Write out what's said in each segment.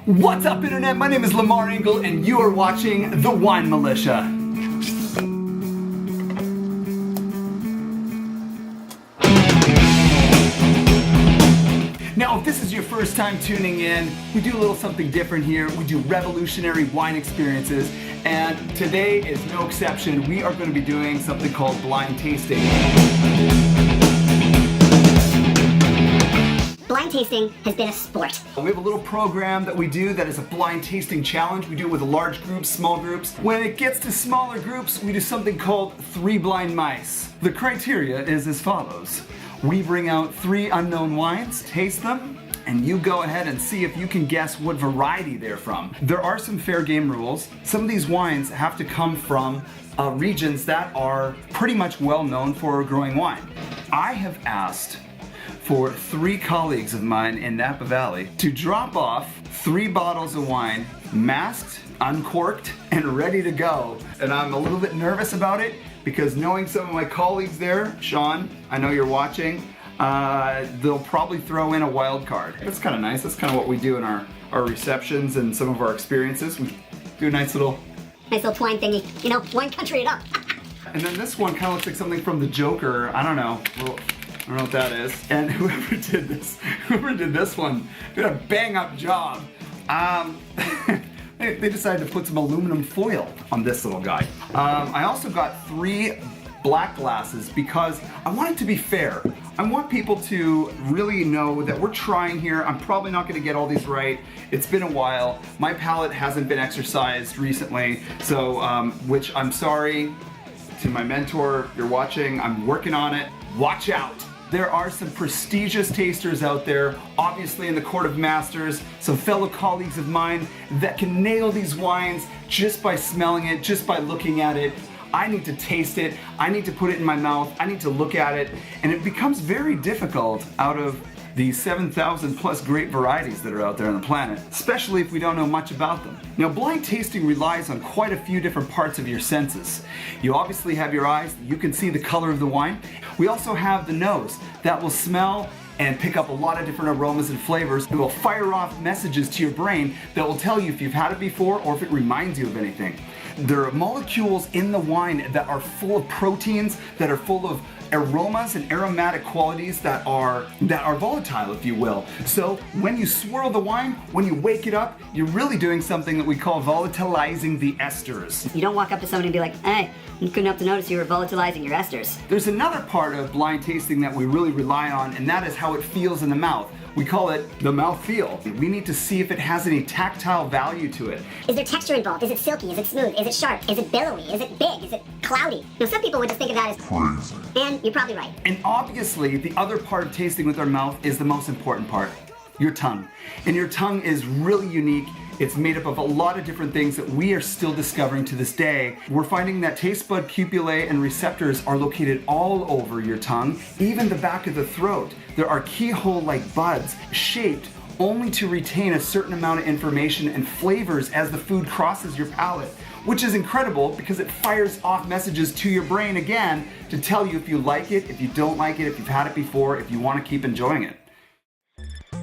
What's up, Internet? My name is Lamar Engel, and you are watching The Wine Militia. Now, if this is your first time tuning in, we do a little something different here. We do revolutionary wine experiences, and today is no exception. We are going to be doing something called blind tasting. Blind tasting has been a sport. We have a little program that we do that is a blind tasting challenge. We do it with large groups, small groups. When it gets to smaller groups, we do something called 3 blind mice. The criteria is as follows. We bring out 3 unknown wines, taste them, and you go ahead and see if you can guess what variety they're from. There are some fair game rules. Some of these wines have to come from regions that are pretty much well known for growing wine. I have asked for 3 colleagues of mine in Napa Valley to drop off 3 bottles of wine, masked, uncorked, and ready to go. And I'm a little bit nervous about it because knowing some of my colleagues there, Sean, I know you're watching, they'll probably throw in a wild card. That's kind of nice. That's kind of what we do in our receptions and some of our experiences. We do a nice little twine thingy. You know, wine country it up. And then this one kind of looks like something from the Joker. I don't know. Well, I don't know what that is. And whoever did this one did a bang up job. They decided to put some aluminum foil on this little guy. I also got 3 black glasses because I want it to be fair. I want people to really know that we're trying here. I'm probably not going to get all these right. It's been a while. My palate hasn't been exercised recently, so which I'm sorry to my mentor. You're watching. I'm working on it. Watch out. There are some prestigious tasters out there, obviously in the Court of Masters, some fellow colleagues of mine that can nail these wines just by smelling it, just by looking at it. I need to taste it, I need to put it in my mouth, I need to look at it, and it becomes very difficult out of the 7,000 plus great varieties that are out there on the planet, especially if we don't know much about them. Now, blind tasting relies on quite a few different parts of your senses. You obviously have your eyes, you can see the color of the wine. We also have the nose that will smell and pick up a lot of different aromas and flavors. It will fire off messages to your brain that will tell you if you've had it before or if it reminds you of anything. There are molecules in the wine that are full of proteins, that are full of aromas and aromatic qualities that are volatile, if you will. So when you swirl the wine, when you wake it up, you're really doing something that we call volatilizing the esters. You don't walk up to somebody and be like, hey, you couldn't help to notice you were volatilizing your esters. There's another part of blind tasting that we really rely on, and that is how it feels in the mouth. We call it the mouth feel. We need to see if it has any tactile value to it. Is there texture involved? Is it silky? Is it smooth? Is it sharp? Is it billowy? Is it big? Is it cloudy? Now, some people would just think of that as crazy. And you're probably right. And obviously, the other part of tasting with our mouth is the most important part, your tongue. And your tongue is really unique. It's made up of a lot of different things that we are still discovering to this day. We're finding that taste bud pupillae and receptors are located all over your tongue, even the back of the throat. There are keyhole-like buds shaped only to retain a certain amount of information and flavors as the food crosses your palate, which is incredible because it fires off messages to your brain again to tell you if you like it, if you don't like it, if you've had it before, if you want to keep enjoying it.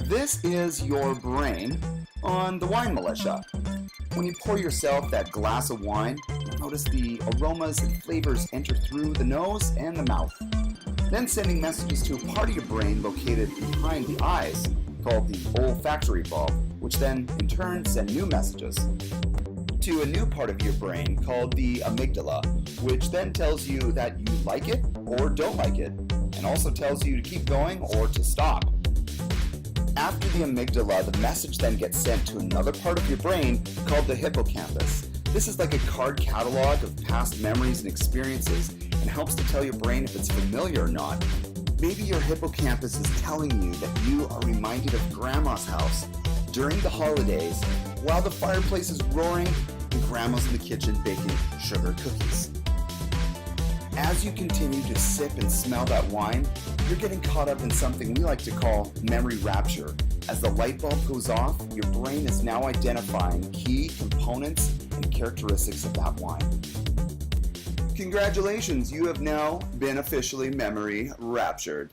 This is your brain on the Wine Militia. When you pour yourself that glass of wine, you'll notice the aromas and flavors enter through the nose and the mouth, then sending messages to a part of your brain located behind the eyes called the olfactory bulb, which then in turn send new messages to a new part of your brain called the amygdala, which then tells you that you like it or don't like it, and also tells you to keep going or to stop. After the amygdala, the message then gets sent to another part of your brain called the hippocampus. This is like a card catalog of past memories and experiences and helps to tell your brain if it's familiar or not. Maybe your hippocampus is telling you that you are reminded of Grandma's house during the holidays while the fireplace is roaring and Grandma's in the kitchen baking sugar cookies. As you continue to sip and smell that wine, you're getting caught up in something we like to call memory rapture. As the light bulb goes off, your brain is now identifying key components and characteristics of that wine. Congratulations, you have now been officially memory raptured.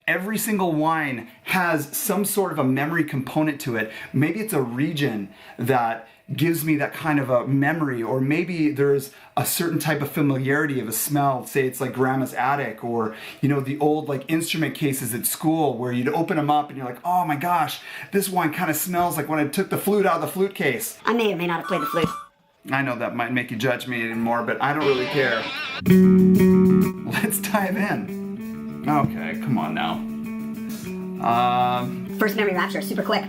Every single wine has some sort of a memory component to it. Maybe it's a region that gives me that kind of a memory, or maybe there's a certain type of familiarity of a smell. Say it's like grandma's attic, or the old like instrument cases at school where you'd open them up and you're like, oh my gosh, this wine kind of smells like when I took the flute out of the flute case. I may or may not have played the flute. I know that might make you judge me anymore, but I don't really care. Let's dive in. Okay, come on now. First Memory Rapture, super quick.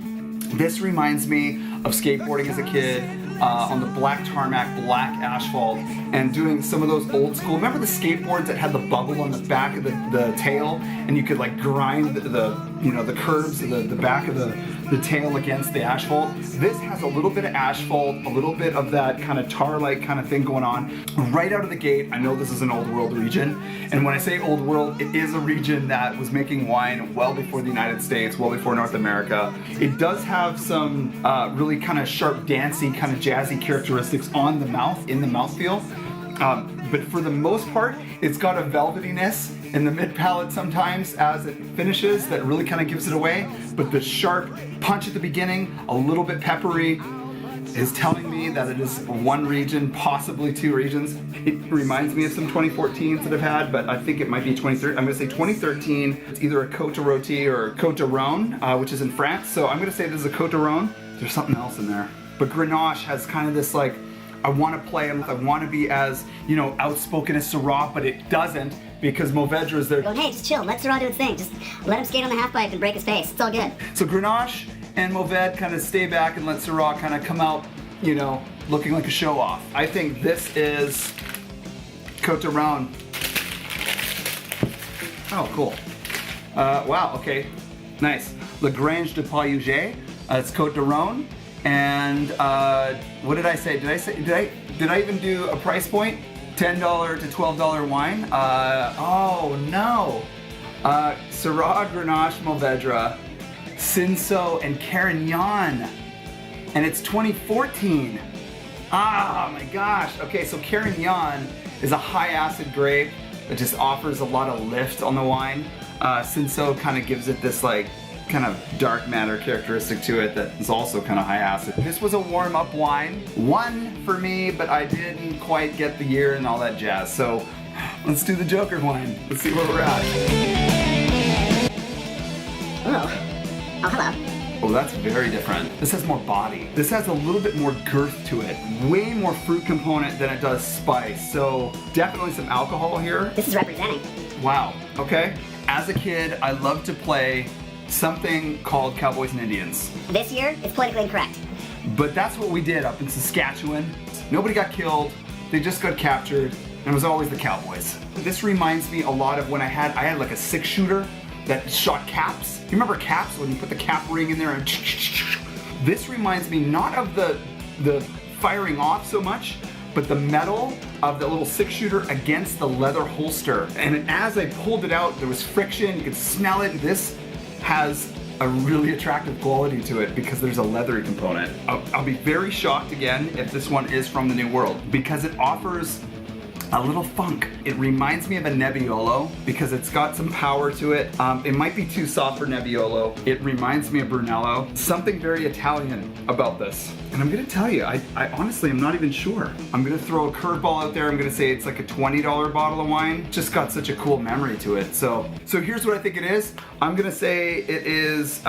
This reminds me of skateboarding as a kid on the black tarmac, black asphalt, and doing some of those old school. Remember the skateboards that had the bubble on the back of the tail, and you could like grind the curves of the back of the tail against the asphalt? This has a little bit of asphalt, a little bit of that kind of tar-like kind of thing going on. Right out of the gate, I know this is an old world region, and when I say old world, it is a region that was making wine well before the United States, well before North America. It does have some really kind of sharp, dancey, kind of jazzy characteristics on the mouth, in the mouthfeel. But for the most part, it's got a velvetyness in the mid palate sometimes as it finishes that really kind of gives it away. But the sharp punch at the beginning, a little bit peppery, is telling me that it is one region, possibly two regions. It reminds me of some 2014s that I've had, but I think it might be 2013. I'm going to say 2013. It's either a Côte de Rôti or Côte de Rhône, which is in France. So I'm going to say this is a Côte de Rhône. There's something else in there. But Grenache has kind of this like, I want to play him, I want to be as, outspoken as Syrah, but it doesn't because Mourvèdre is there. Going, hey, just chill, let Syrah do its thing. Just let him skate on the half pipe and break his face. It's all good. So Grenache and Mourvèdre kind of stay back and let Syrah kind of come out, looking like a show off. I think this is Côte de Rhône. Oh, cool. Wow, okay, nice. La Grange de Payouget, it's Côte de Rhône. And what did I say? Did I even do a price point? $10 to $12 wine? Oh no. Syrah, Grenache, Mourvèdre, Cinsault, and Carignan. And it's 2014. Ah, my gosh. Okay, so Carignan is a high acid grape that just offers a lot of lift on the wine. Cinsault kind of gives it this like kind of dark matter characteristic to it that is also kind of high acid. This was a warm-up wine. One for me, but I didn't quite get the year and all that jazz. So let's do the Joker wine. Let's see where we're at. Oh, hello. Oh, that's very different. This has more body. This has a little bit more girth to it. Way more fruit component than it does spice. So definitely some alcohol here. This is representing. Wow, okay. As a kid, I loved to play something called Cowboys and Indians. This year, it's politically incorrect. But that's what we did up in Saskatchewan. Nobody got killed, they just got captured, and it was always the Cowboys. This reminds me a lot of when I had like a 6-shooter that shot caps. You remember caps, when you put the cap ring in there and this reminds me not of the firing off so much, but the metal of the little 6-shooter against the leather holster. And as I pulled it out, there was friction, you could smell it. This has a really attractive quality to it because there's a leathery component. I'll be very shocked again if this one is from the New World because it offers a little funk. It reminds me of a Nebbiolo because it's got some power to it. It might be too soft for Nebbiolo. It reminds me of Brunello. Something very Italian about this. And I'm gonna tell you, I honestly am not even sure. I'm gonna throw a curveball out there. I'm gonna say it's like a $20 bottle of wine. Just got such a cool memory to it. So here's what I think it is. I'm gonna say it is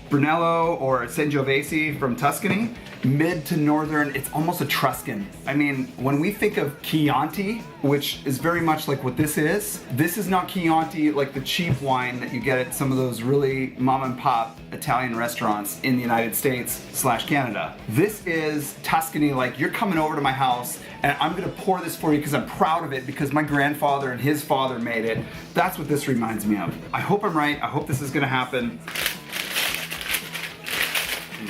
Brunello or Sangiovese from Tuscany. Mid to northern, it's almost Etruscan. I mean, when we think of Chianti, which is very much like what this is not Chianti like the cheap wine that you get at some of those really mom and pop Italian restaurants in the United States / Canada. This is Tuscany, like you're coming over to my house and I'm gonna pour this for you because I'm proud of it because my grandfather and his father made it. That's what this reminds me of. I hope I'm right, I hope this is gonna happen.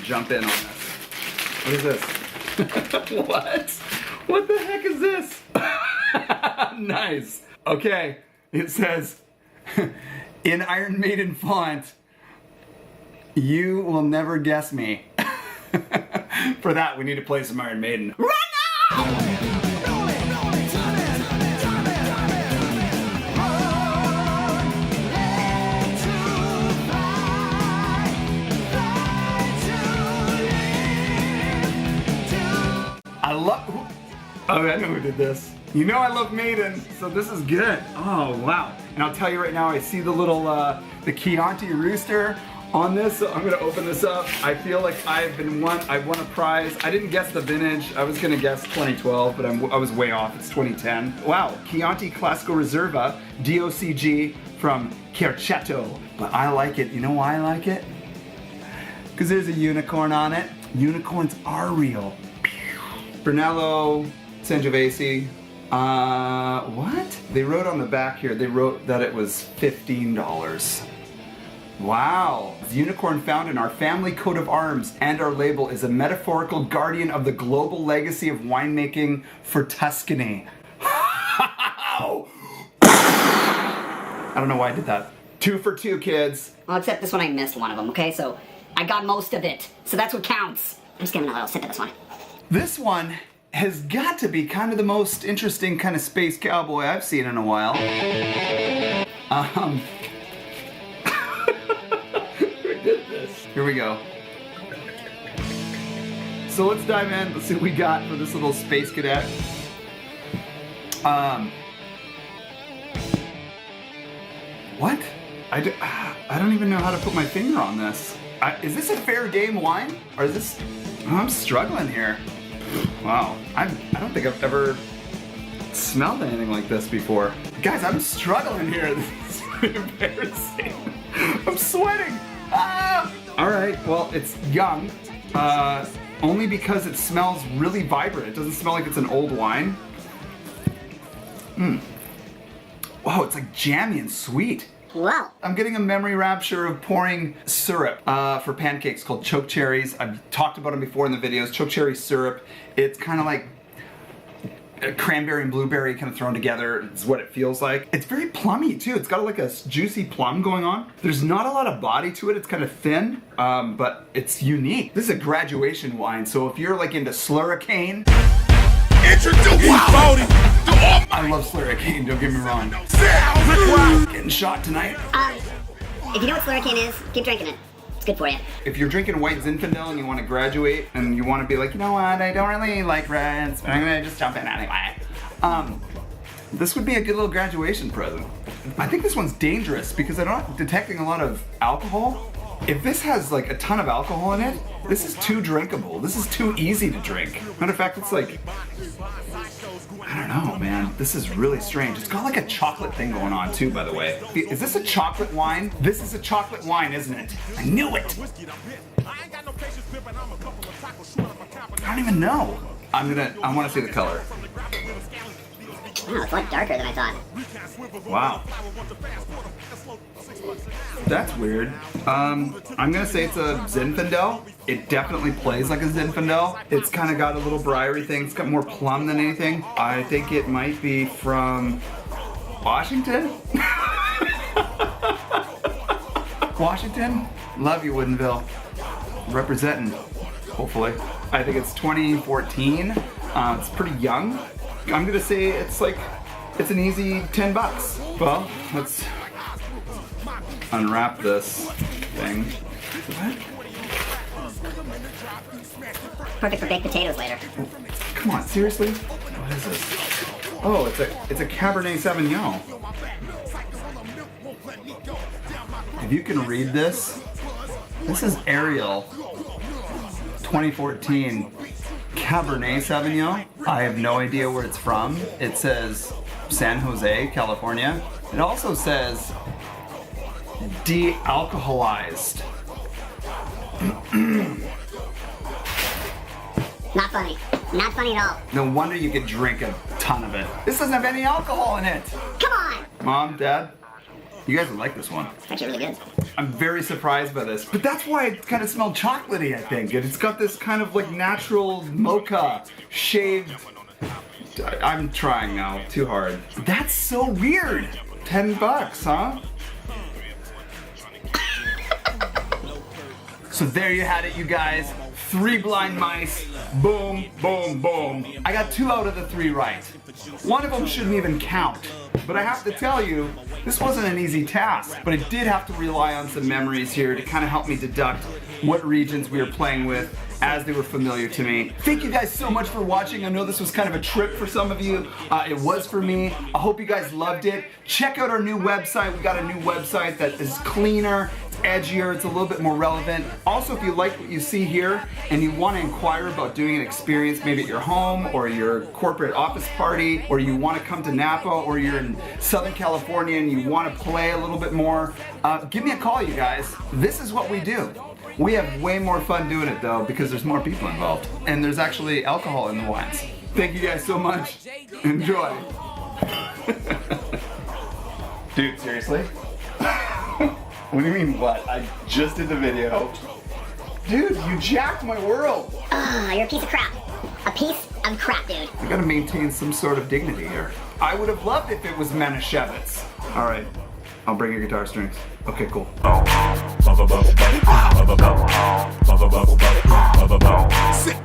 Jump in on this. What is this? What? What the heck is this? Nice. Okay, it says, in Iron Maiden font, you will never guess me. For that, we need to play some Iron Maiden. Run now! I love, oh, I know who did this. You know I love Maiden, so this is good. Oh, wow. And I'll tell you right now, I see the little, the Chianti rooster on this, so I'm gonna open this up. I feel like I won a prize. I didn't guess the vintage. I was gonna guess 2012, but I was way off. It's 2010. Wow, Chianti Classico Reserva DOCG from Querceto. But I like it. You know why I like it? Because there's a unicorn on it. Unicorns are real. Brunello Sangiovese. What? They wrote on the back here, they wrote that it was $15. Wow. The unicorn found in our family coat of arms and our label is a metaphorical guardian of the global legacy of winemaking for Tuscany. I don't know why I did that. 2 for 2, kids. Well, except this one I missed one of them, okay? So I got most of it. So that's what counts. I'm just giving a little sip of this one. This one has got to be kind of the most interesting kind of space cowboy I've seen in a while. Here we go. So let's dive in. Let's see what we got for this little space cadet. What? I don't even know how to put my finger on this. Is this a fair game wine? Or is this... Oh, I'm struggling here. Wow. I don't think I've ever smelled anything like this before. Guys, I'm struggling here. This is embarrassing. I'm sweating. Ah! All right, well, it's young. Only because it smells really vibrant. It doesn't smell like it's an old wine. Wow, it's like jammy and sweet. Wow. I'm getting a memory rapture of pouring syrup for pancakes called choke cherries. I've talked about them before in the videos. Choke cherry syrup. It's kind of like cranberry and blueberry kind of thrown together is what it feels like. It's very plummy too. It's got like a juicy plum going on. There's not a lot of body to it. It's kind of thin, but it's unique. This is a graduation wine, so if you're like into Slurricane, I love Slurricane, don't get me wrong. Getting shot tonight. If you know what Slurricane is, keep drinking it. It's good for you. If you're drinking white Zinfandel and you want to graduate and you want to be like, you know what, I don't really like reds, but I'm gonna just jump in anyway. This would be a good little graduation present. I think this one's dangerous because I'm not detecting a lot of alcohol. If this has like a ton of alcohol in it, this is too drinkable. This is too easy to drink. Matter of fact, it's like, I don't know, man. This is really strange. It's got like a chocolate thing going on too, by the way. Is this a chocolate wine? This is a chocolate wine, isn't it? I knew it. I don't even know. I want to see the color. Wow, it's a lot darker than I thought. Wow. That's weird. I'm gonna say it's a Zinfandel. It definitely plays like a Zinfandel. It's kind of got a little briary thing. It's got more plum than anything. I think it might be from Washington. Washington? Love you, Woodinville. Representing, hopefully. I think it's 2014. It's pretty young. I'm gonna say it's an easy 10 bucks. Well, let's unwrap this thing. What? Perfect for baked potatoes later. Come on, seriously? What is this? Oh, it's a Cabernet Sauvignon. If you can read this, this is Ariel 2014 Cabernet Sauvignon. I have no idea where it's from. It says San Jose, California. It also says de-alcoholized. Not funny. Not funny at all. No wonder you could drink a ton of it. This doesn't have any alcohol in it. Come on! Mom, Dad, you guys would like this one. It's actually really good. I'm very surprised by this, but that's why it kind of smelled chocolatey, I think. It's got this kind of like natural mocha shaved. I'm trying now, too hard. That's so weird. 10 bucks, huh? So there you had it, you guys. 3 blind mice. Boom, boom, boom. I got 2 out of the 3 right. One of them shouldn't even count. But I have to tell you, this wasn't an easy task. But I did have to rely on some memories here to kind of help me deduct what regions we were playing with as they were familiar to me. Thank you guys so much for watching. I know this was kind of a trip for some of you. It was for me. I hope you guys loved it. Check out our new website. We got a new website that is cleaner, it's edgier, it's a little bit more relevant. Also, if you like what you see here and you want to inquire about doing an experience maybe at your home or your corporate office party, or you want to come to Napa, or you're in Southern California and you want to play a little bit more, give me a call, you guys. This is what we do. We have way more fun doing it though because there's more people involved and there's actually alcohol in the wines. Thank you guys so much. Enjoy. Dude, seriously? What do you mean what? I just did the video. Dude, you jacked my world. You're a piece of crap. A piece of crap, dude. I gotta maintain some sort of dignity here. I would have loved if it was Manischewitz. All right, I'll bring your guitar strings. Okay, cool. Sit.